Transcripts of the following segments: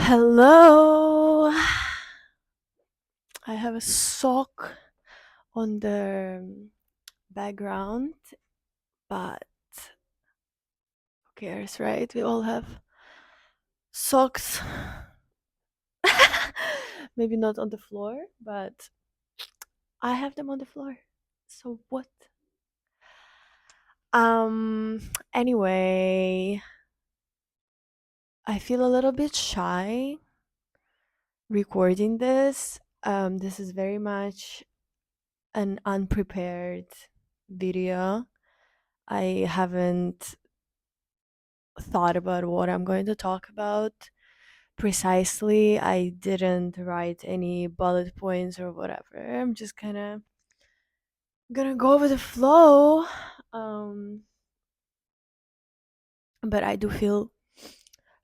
Hello. I have a sock on the background, but who cares, right? We all have socks. Maybe not on the floor, but I have them on the floor. So what? Um anyway, I feel a little bit shy recording this. This is very much an unprepared video. I haven't thought about what I'm going to talk about precisely. I didn't write any bullet points or whatever. I'm just kind of gonna go with the flow. Um, but I do feel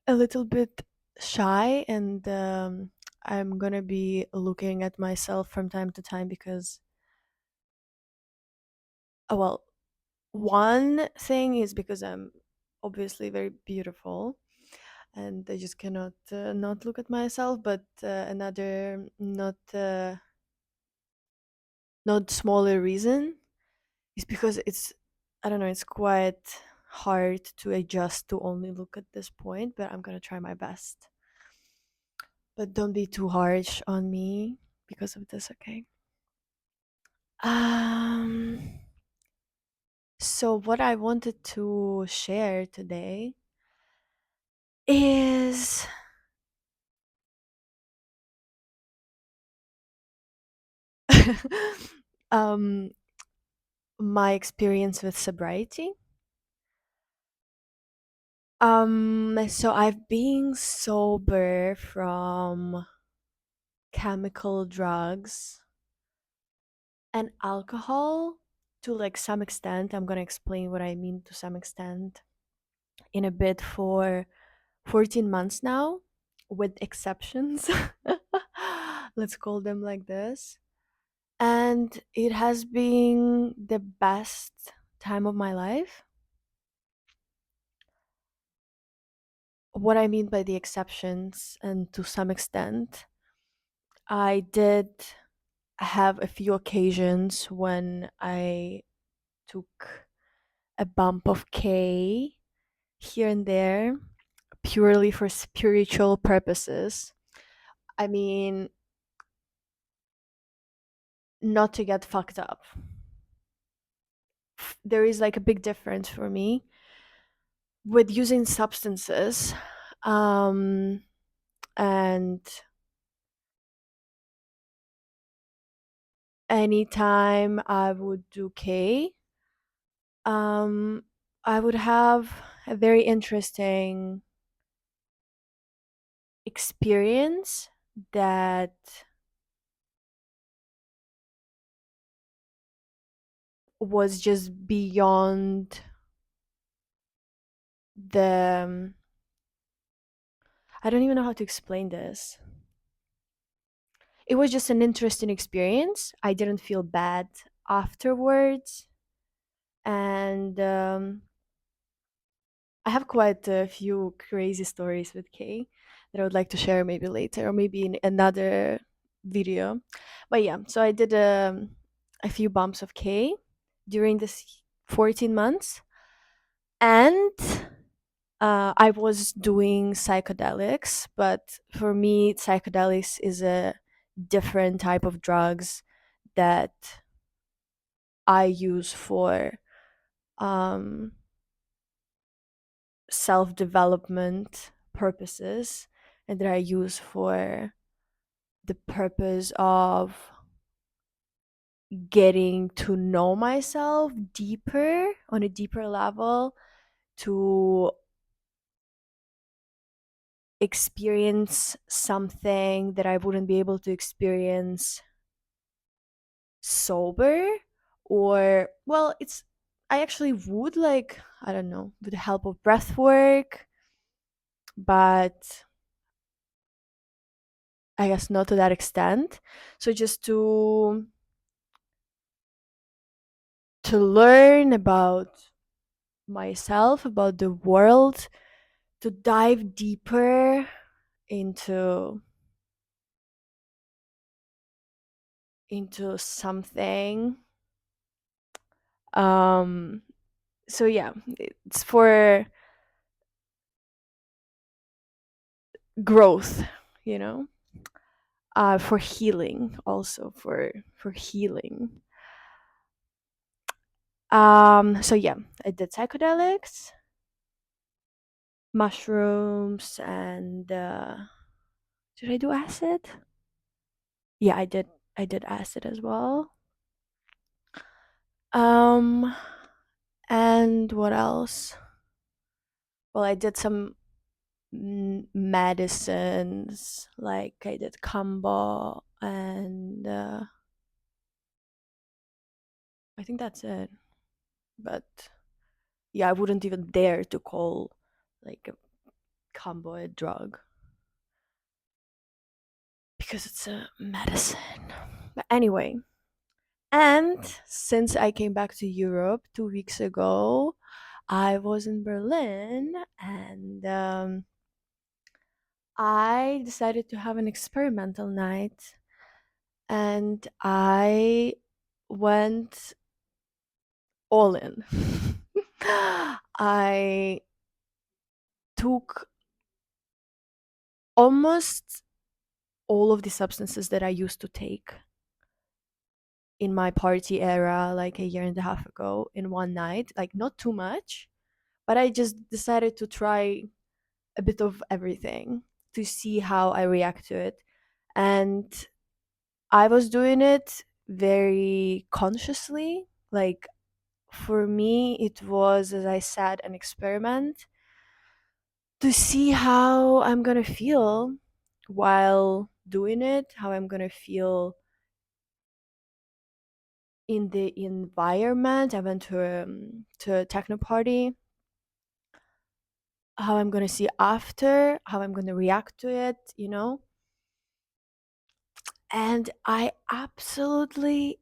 a little bit shy, and I'm gonna be looking at myself from time to time because, well, one thing is because I'm obviously very beautiful and I just cannot not look at myself. But another not smaller reason is because it's, I don't know, it's quite hard to adjust to only look at this point. But I'm gonna try my best. But don't be too harsh on me because of this, okay? Um. So what I wanted to share today is um my experience with sobriety. So I've been sober from chemical drugs and alcohol to like some extent. I'm gonna explain what I mean to some extent in a bit, for 14 months now, with exceptions. Let's call them like this. And it has been the best time of my life. What I mean by the exceptions, and to some extent, I did have a few occasions when I took a bump of K here and there purely for spiritual purposes. I mean, not to get fucked up. There is like a big difference for me with using substances. Um, and anytime I would do K, um, I would have a very interesting experience that was just beyond the I don't even know how to explain this. It was just an interesting experience. I didn't feel bad afterwards. And I have quite a few crazy stories with Kay that I would like to share maybe later or maybe in another video. But yeah, so I did a few bumps of K during this 14 months. And I was doing psychedelics, but for me, psychedelics is a different type of drugs that I use for um, self development purposes, and that I use for the purpose of getting to know myself deeper, on a deeper level, to experience something that I wouldn't be able to experience sober. Or, well, it's, I actually would, like, I don't know, with the help of breath work, but I guess not to that extent. So just to learn about myself, about the world, to dive deeper into something. um so yeah, it's for growth, you know, for healing, also for healing. So yeah, I did psychedelics, mushrooms, and did I do acid? Yeah, I did acid as well. um and what else? Well, I did some medicines, like I did combo, and I think that's it. But yeah, I wouldn't even dare to call like a combo a drug because it's a medicine. But anyway, and since I came back to Europe 2 weeks ago, I was in Berlin, and I decided to have an experimental night, and I went all in. I took almost all of the substances that I used to take in my party era, like a year and a half ago, in one night. Like, not too much, but I just decided to try a bit of everything to see how I react to it. And I was doing it very consciously. Like, for me, it was, as I said, an experiment to see how I'm gonna feel while doing it, how I'm gonna feel in the environment. I went to a techno party, how I'm gonna see after, how I'm gonna react to it, you know? And I absolutely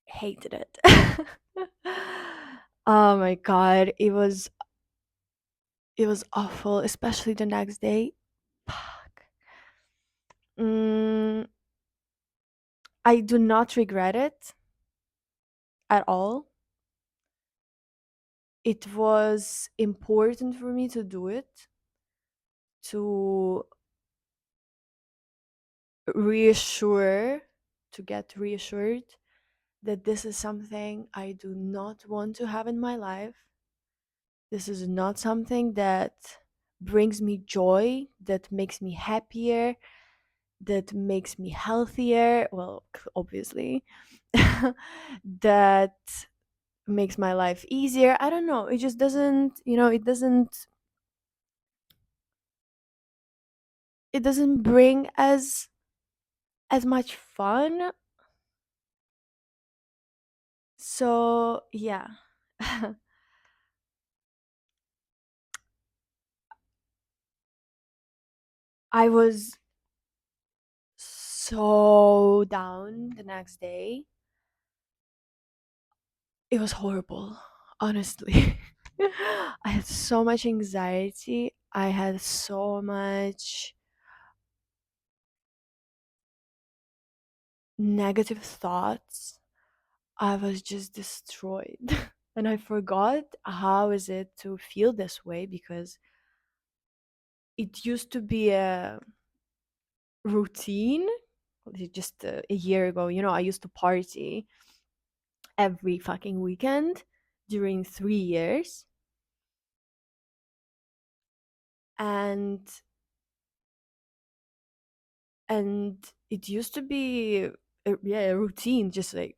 hated it. Oh my god, it was awful, especially the next day. Fuck. Mm, I do not regret it at all. It was important for me to do it, to reassure, to get reassured that this is something I do not want to have in my life. This is not something that brings me joy, that makes me happier, that makes me healthier. Well, obviously, that makes my life easier. I don't know. It just doesn't, it doesn't bring as much fun. So, yeah. I was so down the next day. It was horrible, honestly. I had so much anxiety. I had so much negative thoughts. I was just destroyed. And I forgot how is it to feel this way, because it used to be a routine. Just a year ago, I used to party every fucking weekend during 3 years. And and it used to be a routine, just like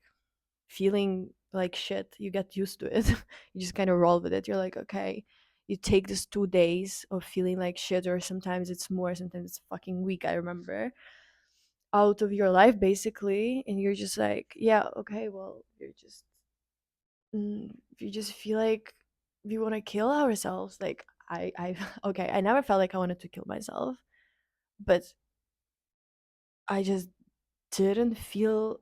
feeling like shit. You get used to it. You just kind of roll with it. You're like, okay, you take this 2 days of feeling like shit, or sometimes it's more, sometimes it's a fucking week, I remember, out of your life, basically. And you're just like, yeah, okay, well, you just feel like we want to kill ourselves. Like, I okay, I never felt like I wanted to kill myself, but I just didn't feel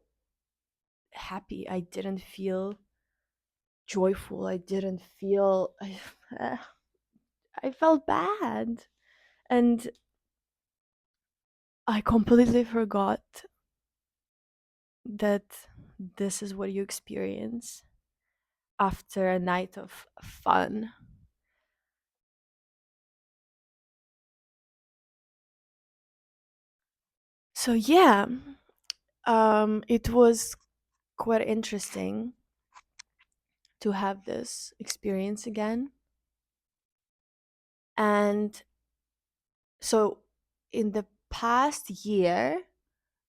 happy. I didn't feel joyful. I didn't feel. I felt bad, and I completely forgot that this is what you experience after a night of fun. So yeah, it was quite interesting to have this experience again. And so in the past year,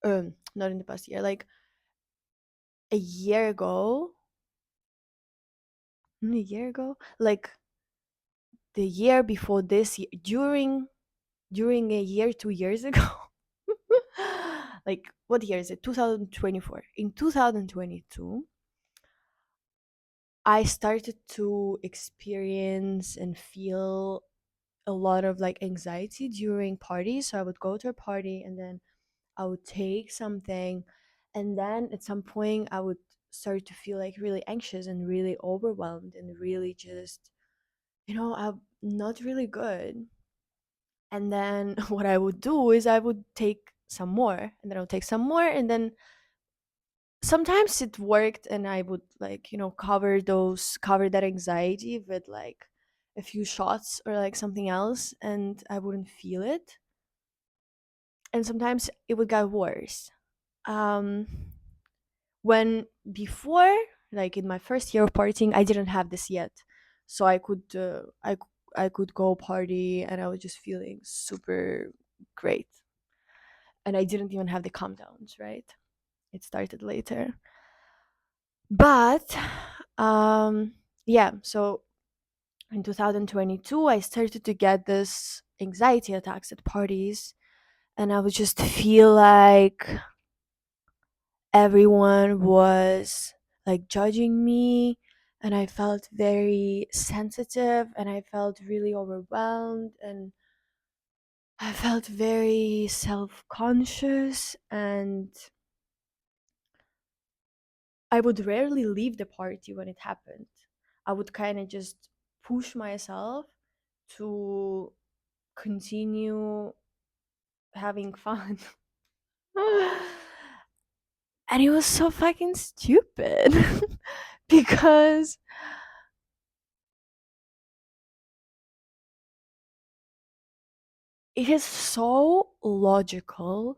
not in the past year, like a year ago, a year ago, like the year before this, during a year, 2 years ago, like what year is it? 2024. In 2022, I started to experience and feel a lot of like anxiety during parties. So I would go to a party and then I would take something, and then at some point I would start to feel like really anxious and really overwhelmed and really just, I'm not really good. And then what I would do is I would take some more, and then I would take some more, and then sometimes it worked, and I would like, cover that anxiety with like a few shots or like something else, and I wouldn't feel it. And sometimes it would get worse. Um, when before, like in my first year of partying, I didn't have this yet, so I could go party and I was just feeling super great, and I didn't even have the calm downs. Right, it started later, but yeah. So in 2022, I started to get this anxiety attacks at parties, and I would just feel like everyone was like judging me, and I felt very sensitive, and I felt really overwhelmed, and I felt very self-conscious, and I would rarely leave the party when it happened. I would kind of just push myself to continue having fun. And it was so fucking stupid because it is so logical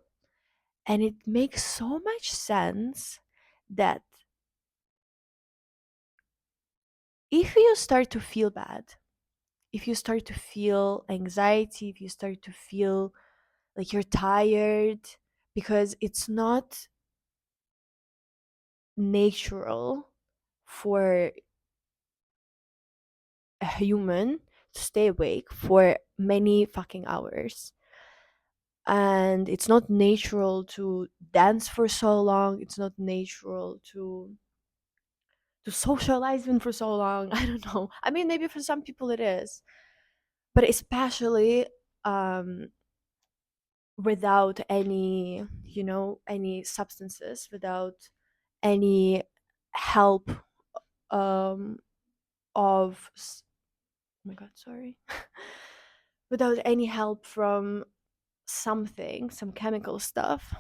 and it makes so much sense that if you start to feel bad, if you start to feel anxiety, if you start to feel like you're tired, because it's not natural for a human to stay awake for many fucking hours. And it's not natural to dance for so long. It's not natural to socialize even for so long. I don't know. I mean, maybe for some people it is, but especially um, without any, any substances, without any help um, oh my god, sorry, without any help from something, some chemical stuff.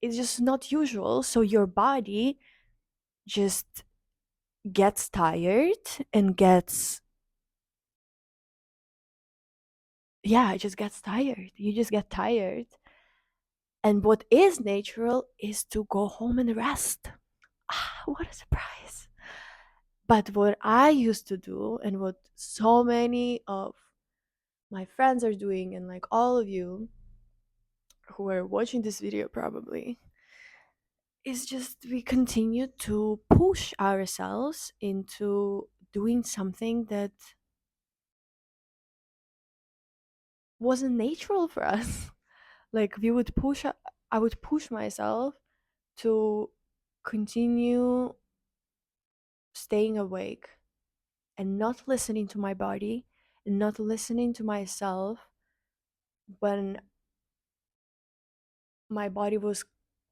It's just not usual. So your body just gets tired and gets, yeah, it just gets tired. You just get tired. And what is natural is to go home and rest. Ah, what a surprise. But what I used to do, and what so many of my friends are doing, and like all of you who are watching this video probably, is just we continue to push ourselves into doing something that wasn't natural for us. Like I would push myself to continue staying awake and not listening to my body and not listening to myself when my body was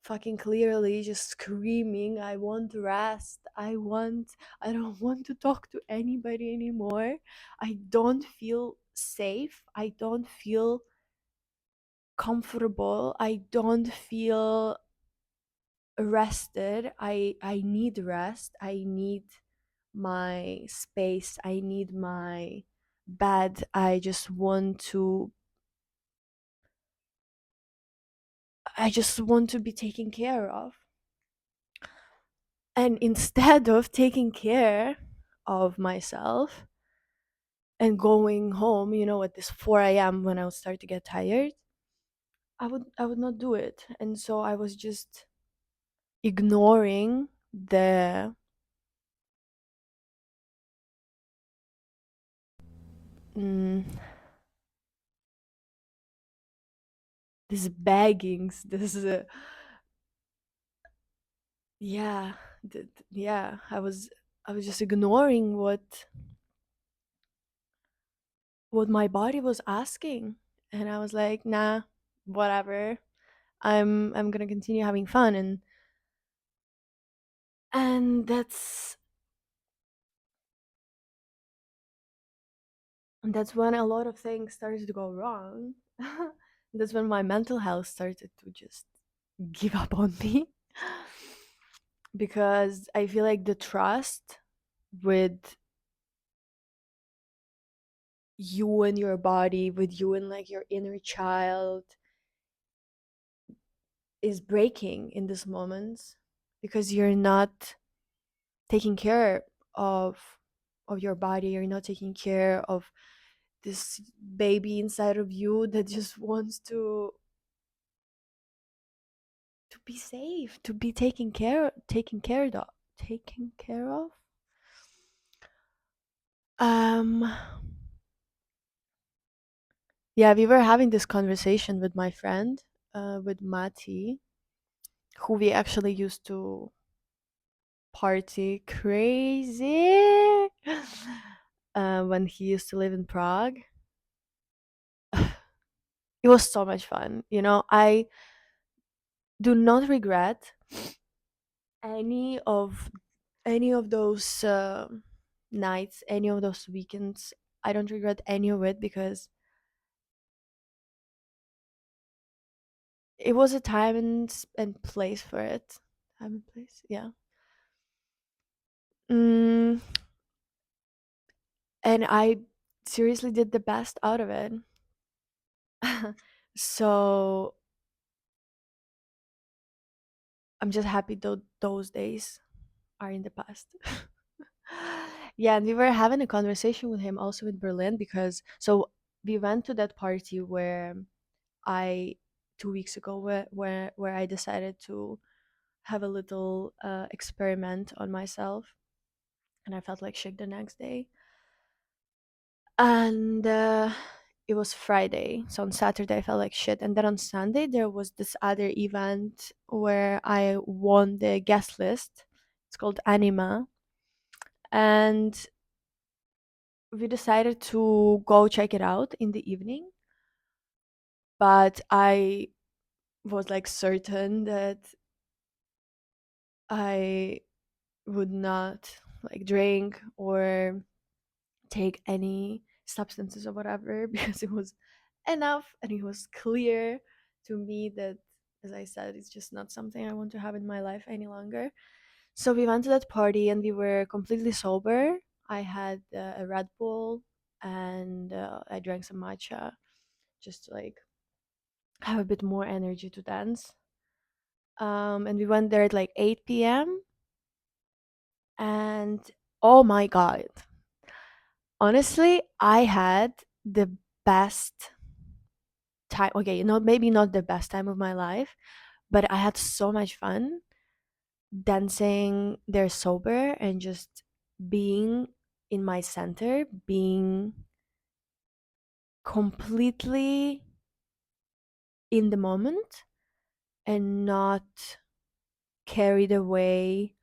fucking clearly just screaming, I want rest, I don't want to talk to anybody anymore, I don't feel safe, I don't feel comfortable. I don't feel rested. I need rest. I need my space. I need my bed. I just want to be taken care of. And instead of taking care of myself and going home, at this 4 a.m. when I would start to get tired, I would not do it. And so I was just ignoring mm, these baggings, this yeah, yeah, I was just ignoring what my body was asking. And I was like, nah, whatever. I'm gonna continue having fun. And that's when a lot of things started to go wrong. That's when my mental health started to just give up on me. Because I feel like the trust with you and your body, with you and like your inner child, is breaking in this moment, because you're not taking care of your body. You're not taking care of this baby inside of you that just wants to be safe, to be taken care of. um yeah, we were having this conversation with my friend, with Mati, who we actually used to party crazy when he used to live in Prague. It was so much fun. I do not regret any of those nights, any of those weekends. I don't regret any of it, because it was a time and place for it. Time and place, yeah. mm, and I seriously did the best out of it. So I'm just happy those days are in the past. Yeah, and we were having a conversation with him also in Berlin, because so we went to that party where I 2 weeks ago, where I decided to have a little experiment on myself, and I felt like shit the next day. And it was Friday, so on Saturday I felt like shit, and then on Sunday there was this other event where I won the guest list. It's called Anima, and we decided to go check it out in the evening. But I was like certain that I would not like drink or take any substances or whatever, because it was enough, and it was clear to me that, as I said, it's just not something I want to have in my life any longer. So we went to that party and we were completely sober. I had a Red Bull, and I drank some matcha, just to like have a bit more energy to dance. And we went there at like 8 p.m. And oh my god, honestly, I had the best time. Okay, maybe not the best time of my life, but I had so much fun dancing there sober, and just being in my center, being completely in the moment, and not carried away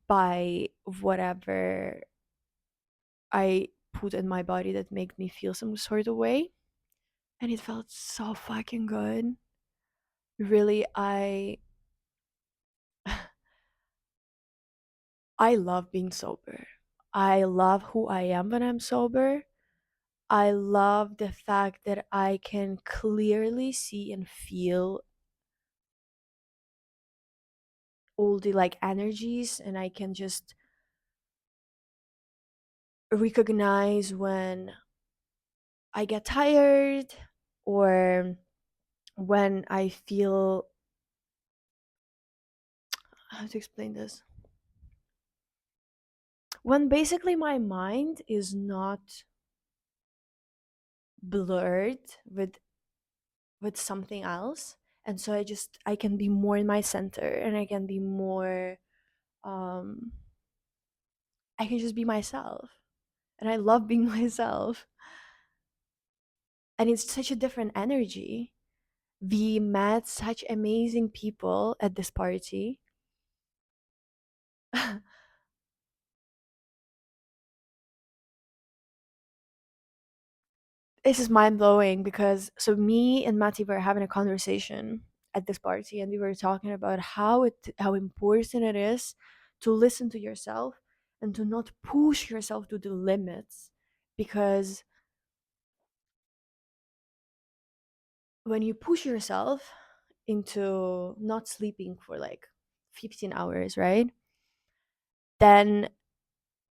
by whatever I put in my body that made me feel some sort of way. And it felt so fucking good. Really, I love being sober. I love who I am when I'm sober. I love the fact that I can clearly see and feel all the like energies, and I can just recognize when I get tired, or when I feel, how to explain this, when basically my mind is not blurred with something else, and so I can be more in my center, and I can be more, um I can just be myself, and I love being myself, and it's such a different energy. We met such amazing people at this party. This is mind blowing because so me and Mati were having a conversation at this party, and we were talking about how important it is to listen to yourself and to not push yourself to the limits, because when you push yourself into not sleeping for like 15 hours, right? Then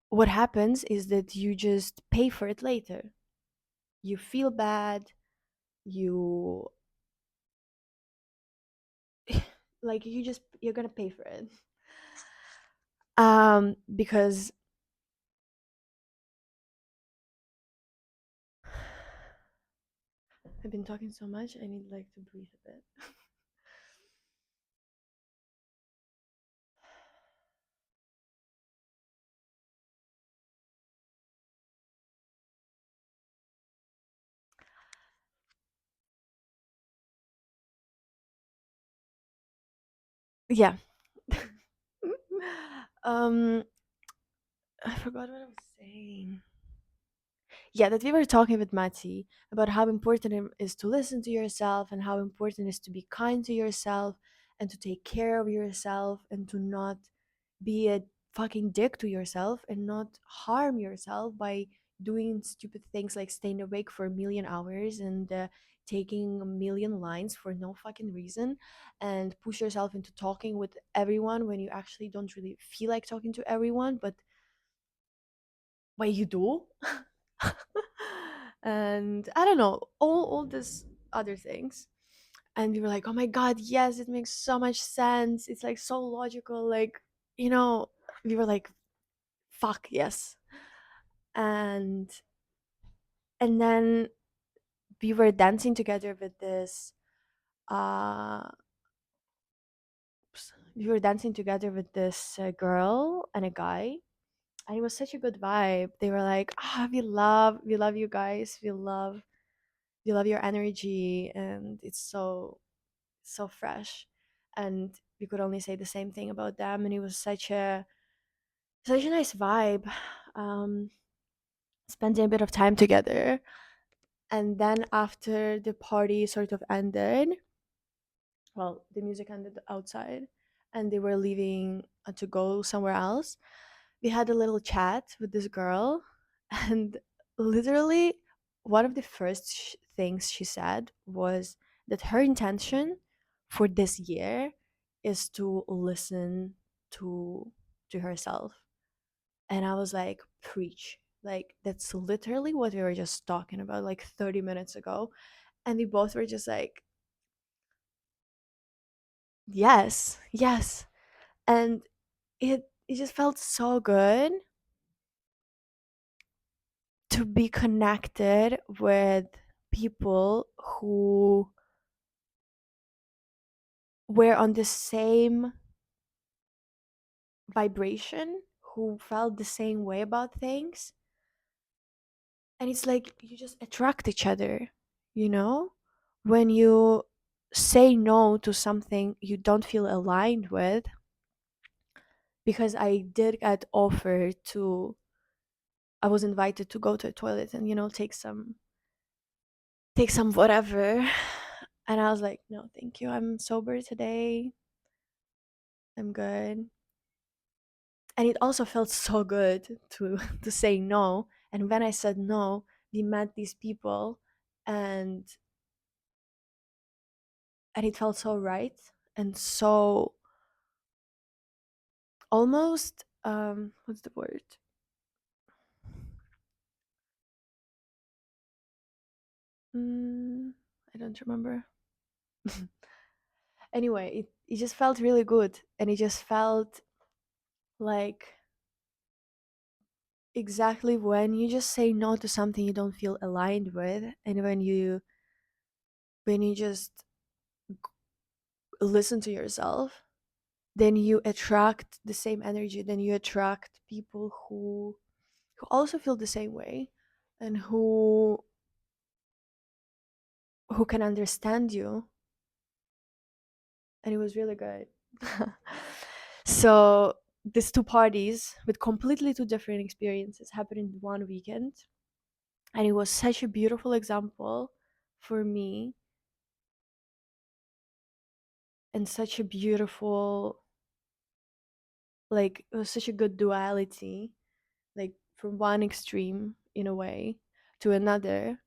what happens is that you just pay for it later. You feel bad, you like you're gonna pay for it. Because I've been talking so much, I need like to breathe a bit. Yeah. um I forgot what I was saying. Yeah, that we were talking with Mati about how important it is to listen to yourself, and how important it is to be kind to yourself, and to take care of yourself, and to not be a fucking dick to yourself, and not harm yourself by doing stupid things like staying awake for a million hours, and taking a million lines for no fucking reason, and push yourself into talking with everyone when you actually don't really feel like talking to everyone, but you do. And I don't know, all these other things. And we were like, oh my god, yes, it makes so much sense, it's like so logical, like, you know, we were like, fuck yes. And and then we were dancing together with this uh girl and a guy, and it was such a good vibe. They were like, ah, we love you guys, we love your energy, and it's so fresh. And we could only say the same thing about them, and it was such a nice vibe. um Spending a bit of time together. And then after the party sort of ended, well, the music ended outside, and they were leaving to go somewhere else, we had a little chat with this girl. And literally one of the first things she said was that her intention for this year is to listen to herself. And I was like, preach, like that's literally what we were just talking about like 30 minutes ago. And we both were just like, yes, yes. And it just felt so good to be connected with people who were on the same vibration, who felt the same way about things. And it's like you just attract each other, you know? When you say no to something you don't feel aligned with, because I did get offered to, I was invited to go to a toilet and, you know, take some whatever. And I was like, no, thank you. I'm sober today. I'm good. And it also felt so good to to say no. And when I said no, we met these people, and it felt so right, and so almost what's the word, mm, I don't remember. Anyway, it just felt really good, and it just felt like exactly when you just say no to something you don't feel aligned with, and when you just listen to yourself, then you attract the same energy, then you attract people who also feel the same way, and who can understand you. And it was really good. So these two parties with completely two different experiences happened in one weekend, and it was such a beautiful example for me, and such a beautiful, like, it was such a good duality, like from one extreme in a way to another.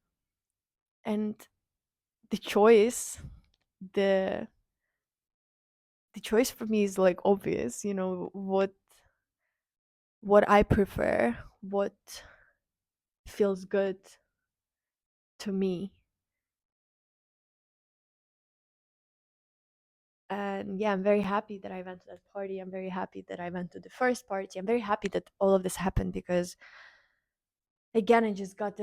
And the choice, the the choice for me is like obvious, what I prefer, what feels good to me. And yeah, I'm very happy that I went to that party. I'm very happy that I went to the first party. I'm very happy that all of this happened, because again, I just got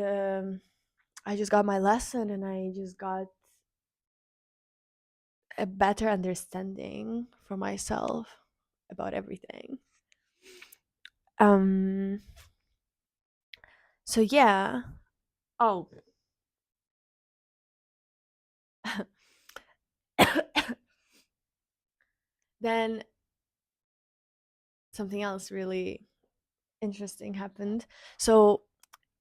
my lesson, and I just got a better understanding for myself about everything. Um so yeah. Oh. Then something else really interesting happened. So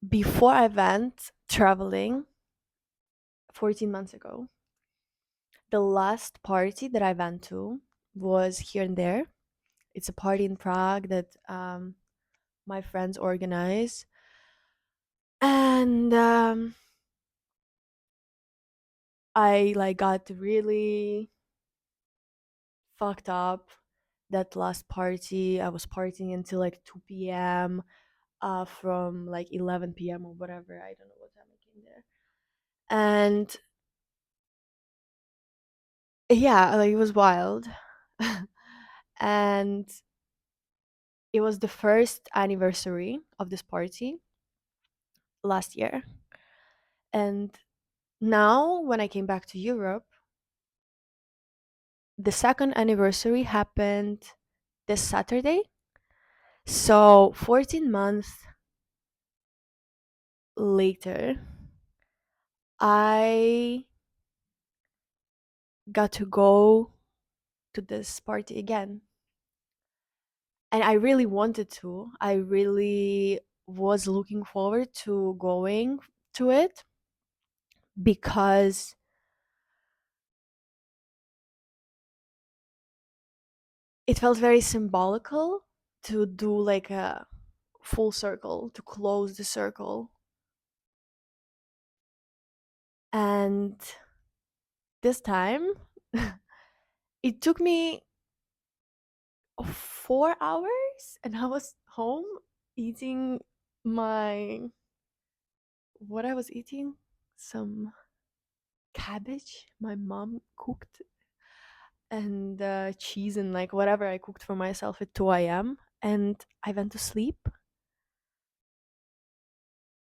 before I went traveling 14 months ago, the last party that I went to was here and there. It's a party in Prague that my friends organize. And I like got really fucked up that last party. I was partying until like 2 p.m. From like 11 p.m. or whatever. I don't know what time I came there. And yeah, like it was wild. And it was the first anniversary of this party last year. And now, when I came back to Europe, the second anniversary happened this Saturday. So 14 months later, I got to go to this party again. And I really wanted to. I really was looking forward to going to it, because it felt very symbolical to do like a full circle, to close the circle. And this time, it took me 4 hours, and I was home eating my what I was eating, some cabbage my mom cooked, and cheese, and like whatever I cooked for myself at 2 a.m. And I went to sleep.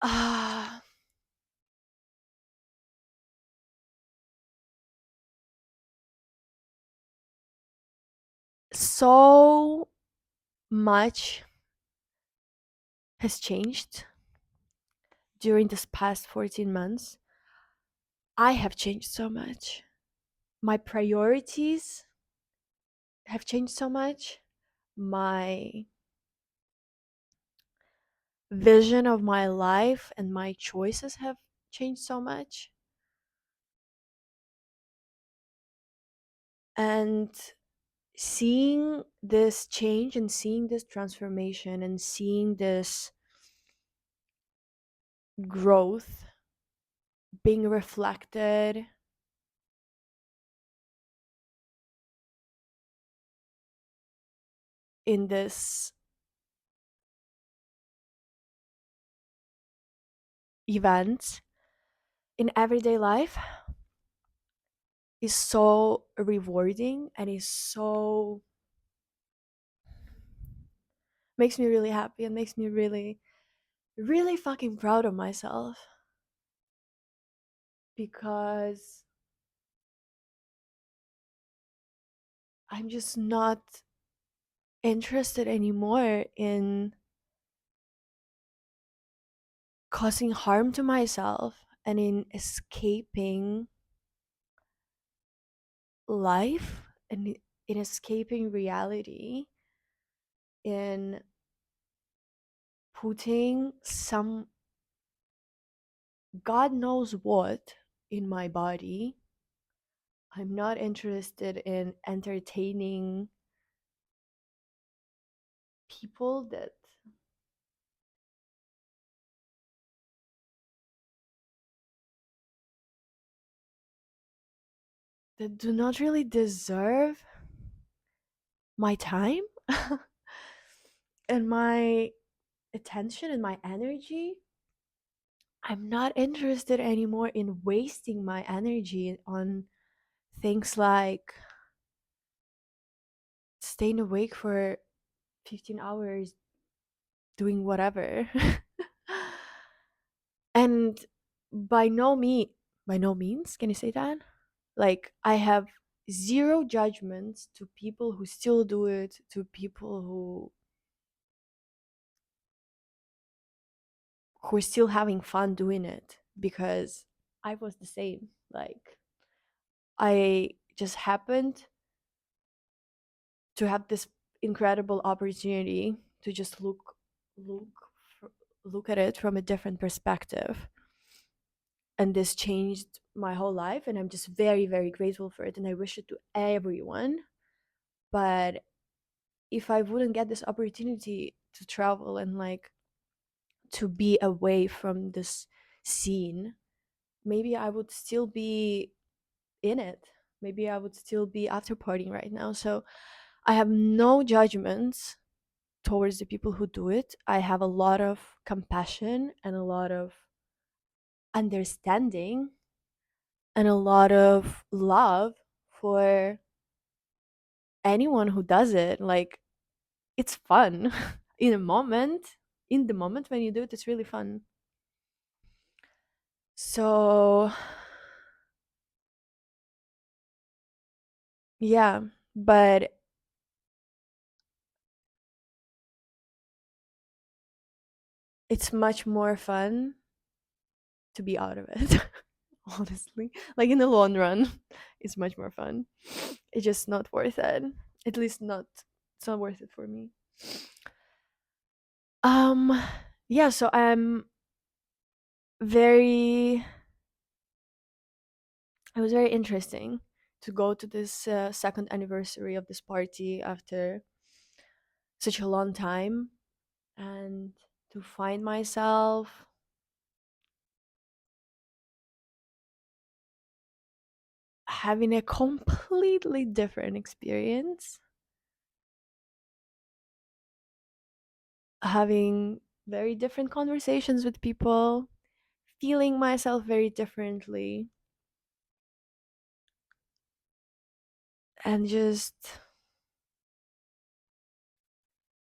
Ah, so much has changed during this past 14 months. I have changed so much. My priorities have changed so much. My vision of my life and my choices have changed so much. And seeing this change, and seeing this transformation, and seeing this growth being reflected in this event in everyday life is so rewarding and is so makes me really happy and makes me really really fucking proud of myself because I'm just not interested anymore in causing harm to myself and in escaping life and in escaping reality, in putting some God knows what in my body. I'm not interested in entertaining people that do not really deserve my time and my attention and my energy. I'm not interested anymore in wasting my energy on things like staying awake for 15 hours doing whatever. And by no me by no means can you say that? Like I have zero judgments to people who still do it, to people who are still having fun doing it because I was the same. Like I just happened to have this incredible opportunity to just look look at it from a different perspective, and this changed my whole life, and I'm just very very grateful for it, and I wish it to everyone. But if I wouldn't get this opportunity to travel and like to be away from this scene, maybe I would still be in it. Maybe I would still be after partying right now. So I have no judgments towards the people who do it. I have a lot of compassion and a lot of understanding and a lot of love for anyone who does it. Like it's fun in a moment. In the moment when you do it, it's really fun. So yeah, but it's much more fun to be out of it. Honestly, like in the long run, it's much more fun. It's just not worth it. At least not. It's not worth it for me. Um, yeah. So I'm very. It was very interesting to go to this second anniversary of this party after such a long time, and to find myself having a completely different experience, having very different conversations with people, feeling myself very differently, and just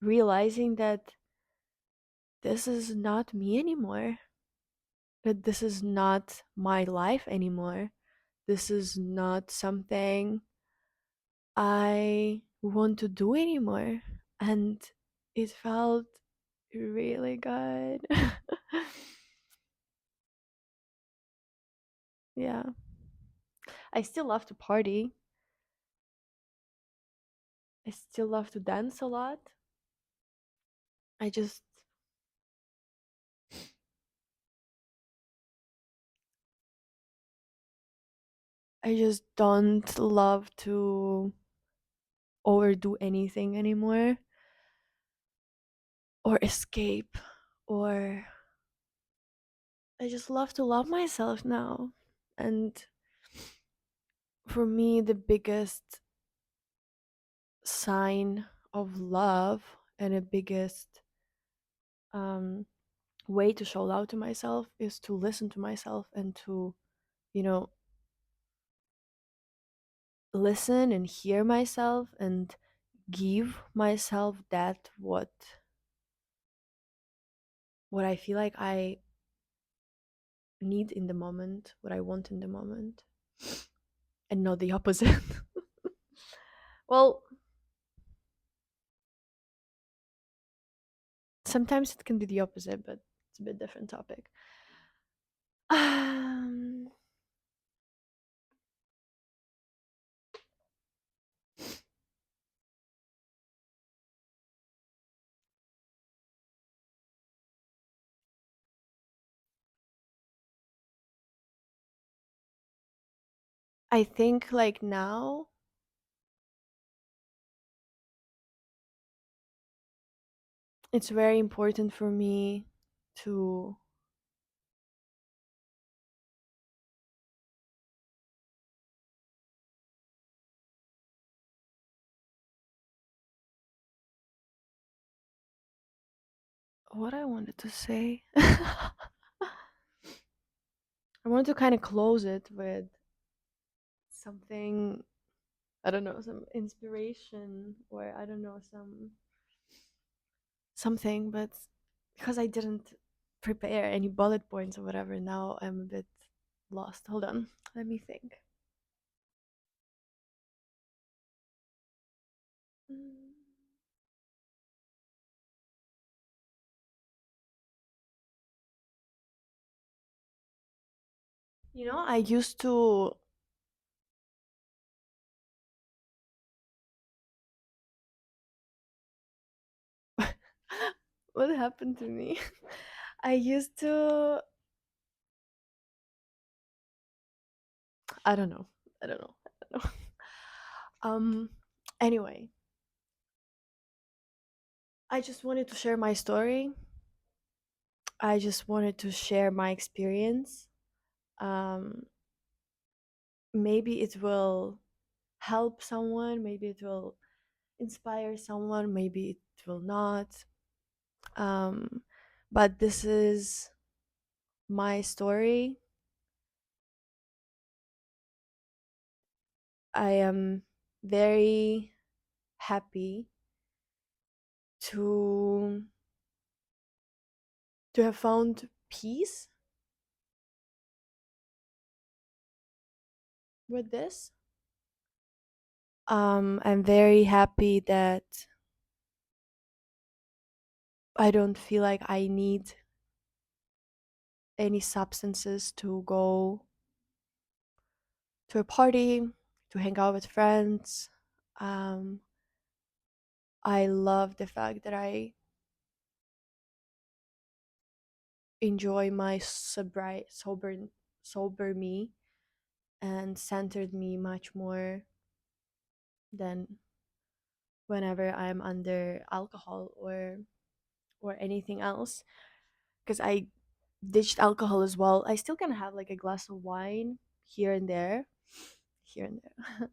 realizing that this is not me anymore, that this is not my life anymore. This is not something I want to do anymore. And it felt really good. Yeah. I still love to party. I still love to dance a lot. I just I just don't love to overdo anything anymore or escape or I just love to love myself now. And for me, the biggest sign of love and the biggest um, way to show love to myself is to listen to myself and to, you know, listen and hear myself and give myself that what I feel like I need in the moment, what I want in the moment, and not the opposite. Well, sometimes it can be the opposite, but it's a bit different topic. Um, I think like now it's very important for me to what I wanted to say. I wanted to kind of close it with something, I don't know, some inspiration or I don't know, something, but because I didn't prepare any bullet points or whatever, now I'm a bit lost. Hold on, let me think. Mm. I used to. What happened to me? I used to. I don't know. I don't know. I don't know. Um. Anyway, I just wanted to share my story. I just wanted to share my experience. Um. Maybe it will help someone. Maybe it will inspire someone. Maybe it will not. Um. But this is my story. I am very happy to have found peace with this. I'm very happy that I don't feel like I need any substances to go to a party, to hang out with friends. Um, I love the fact that I enjoy my sober me and centered me much more than whenever I'm under alcohol or anything else. Because I ditched alcohol as well. I still can have like a glass of wine here and there, here and there.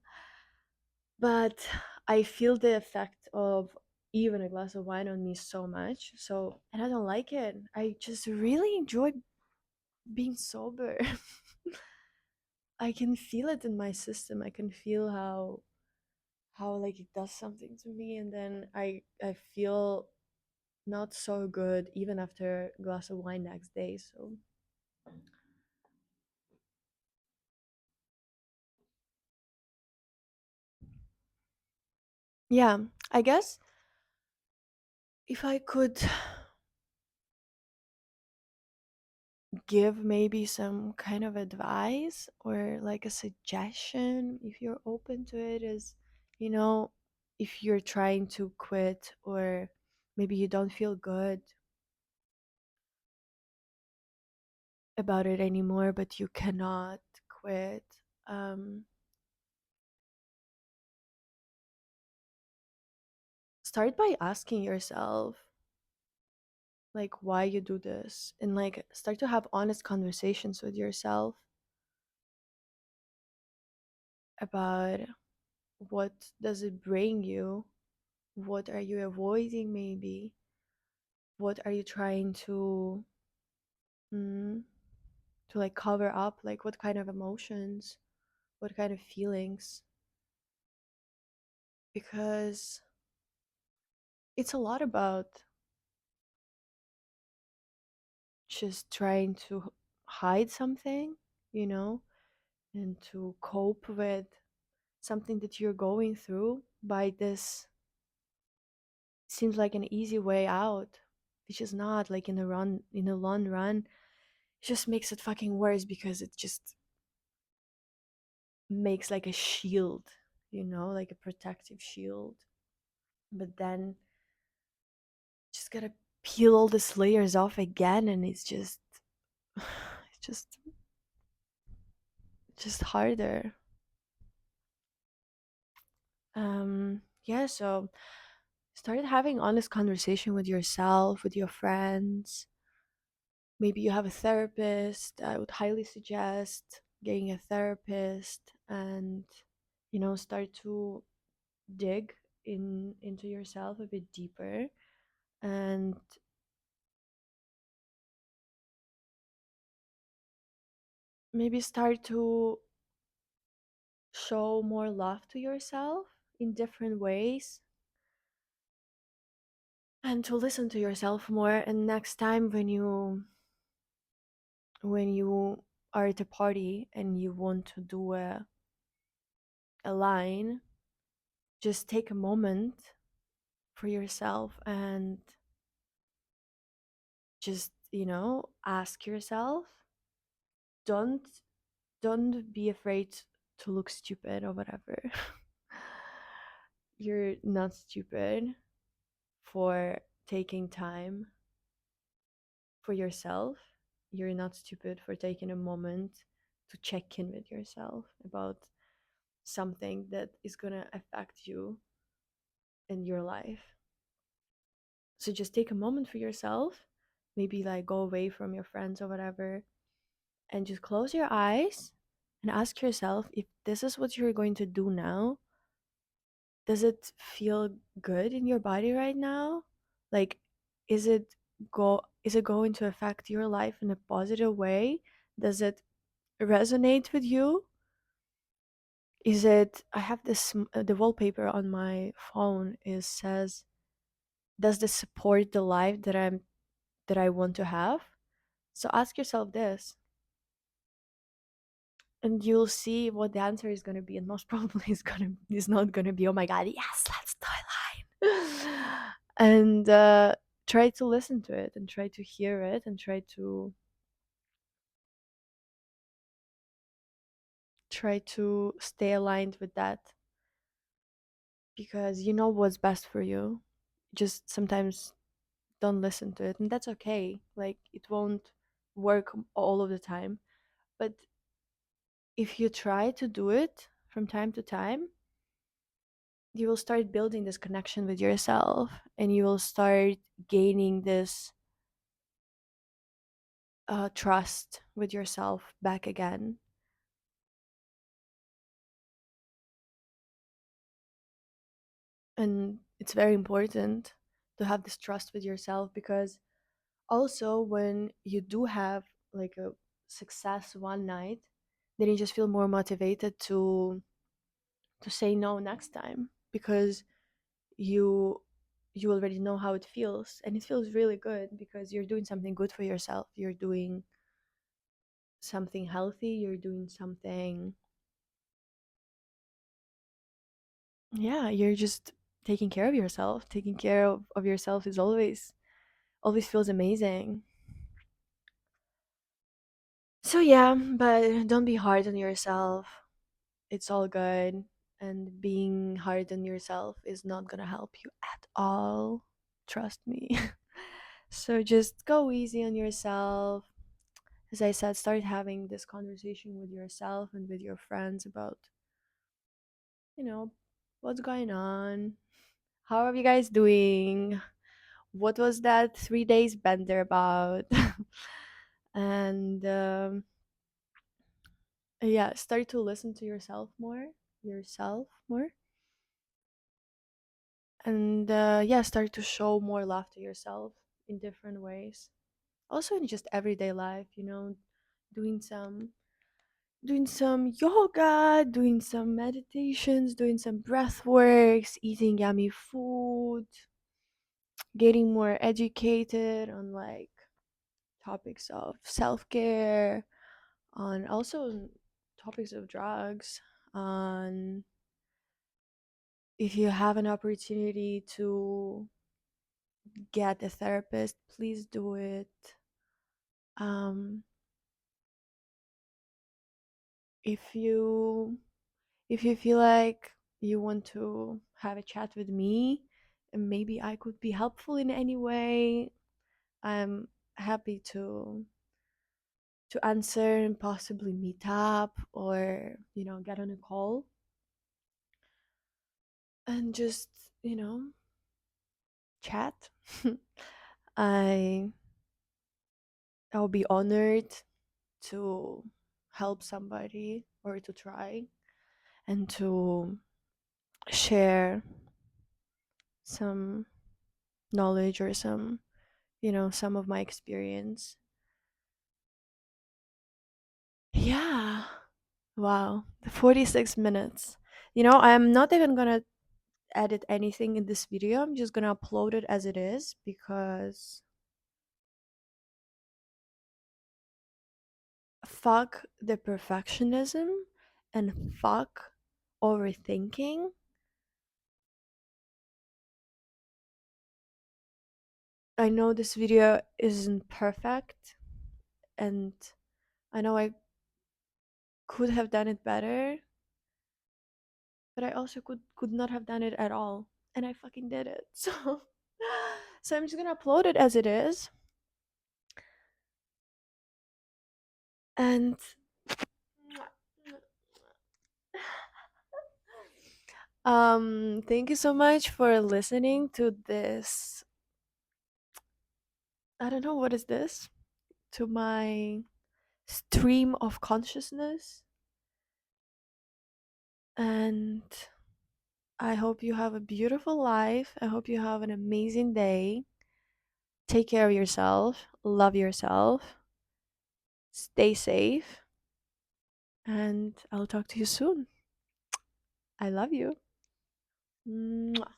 But I feel the effect of even a glass of wine on me so much. So, and I don't like it. I just really enjoy being sober. I can feel it in my system. I can feel how like it does something to me, and then I feel not so good even after a glass of wine next day. So yeah, I guess if I could give maybe some kind of advice or like a suggestion, if you're open to it, is, you know, if you're trying to quit or maybe you don't feel good about it anymore, but you cannot quit, start by asking yourself, like why you do this, and like start to have honest conversations with yourself about what does it bring you, what are you avoiding, maybe what are you trying mm, to like cover up, like what kind of emotions, what kind of feelings, because it's a lot about just trying to hide something, you know, and to cope with something that you're going through by this seems like an easy way out, which is not. Like in the long run, it just makes it fucking worse because it just makes like a shield, you know, like a protective shield. But then just gotta peel all these layers off again, and it's just it's just harder. Yeah, so started having honest conversation with yourself, with your friends. Maybe you have a therapist. I would highly suggest getting a therapist and start to dig into yourself a bit deeper, and maybe start to show more love to yourself in different ways, and to listen to yourself more. And next time when you are at a party and you want to do a line, just take a moment for yourself and just ask yourself, don't don't be afraid to look stupid or whatever. You're not stupid for taking time for yourself. You're not stupid for taking a moment to check in with yourself about something that is going to affect you in your life. So just take a moment for yourself, maybe like go away from your friends or whatever, and just close your eyes and ask yourself, if this is what you're going to do now, does it feel good in your body right now? Like, is it going to affect your life in a positive way? Does it resonate with you? Is it I have this the wallpaper on my phone is says, does this support the life that I want to have? So ask yourself this, and you'll see what the answer is going to be, and most probably is not going to be, oh my god, yes, let's do a line. And try to listen to it and try to hear it and try to stay aligned with that, because you know what's best for you. Just sometimes don't listen to it, and that's okay. Like, it won't work all of the time, but if you try to do it from time to time, you will start building this connection with yourself, and you will start gaining this trust with yourself back again. And it's very important to have this trust with yourself, because also when you do have like a success one night, then you just feel more motivated to say no next time, because you you already know how it feels, and it feels really good because you're doing something good for yourself. You're doing something healthy, you're doing something, yeah, you're just taking care of yourself. Taking care of yourself is always feels amazing. So yeah, but don't be hard on yourself. It's all good, and being hard on yourself is not gonna help you at all, trust me. So just go easy on yourself. As I said, start having this conversation with yourself and with your friends about you know what's going on. How are you guys doing? what was that 3 days bender about? And yeah, start to listen to yourself more, and yeah, start to show more love to yourself in different ways. Also in just everyday life, doing some doing some yoga, doing some meditations, doing some breath works, eating yummy food, getting more educated on like topics of self-care, on also topics of drugs, on if you have an opportunity to get a therapist, please do it. um if you if you feel like you want to have a chat with me and maybe I could be helpful in any way, I'm happy to answer and possibly meet up or get on a call and just chat. I I'll be honored to help somebody or to try and to share some knowledge or some of my experience. Yeah. Wow. The 46 minutes. I'm not even gonna edit anything in this video. I'm just gonna upload it as it is because fuck the perfectionism and fuck overthinking. I know this video isn't perfect, and I know I could have done it better, but I also could not have done it at all, and I fucking did it. So I'm just gonna upload it as it is, and thank you so much for listening to this. I don't know what is this, to my stream of consciousness, and I hope you have a beautiful life. I hope you have an amazing day. Take care of yourself, love yourself, stay safe, and I'll talk to you soon. I love you. Mwah.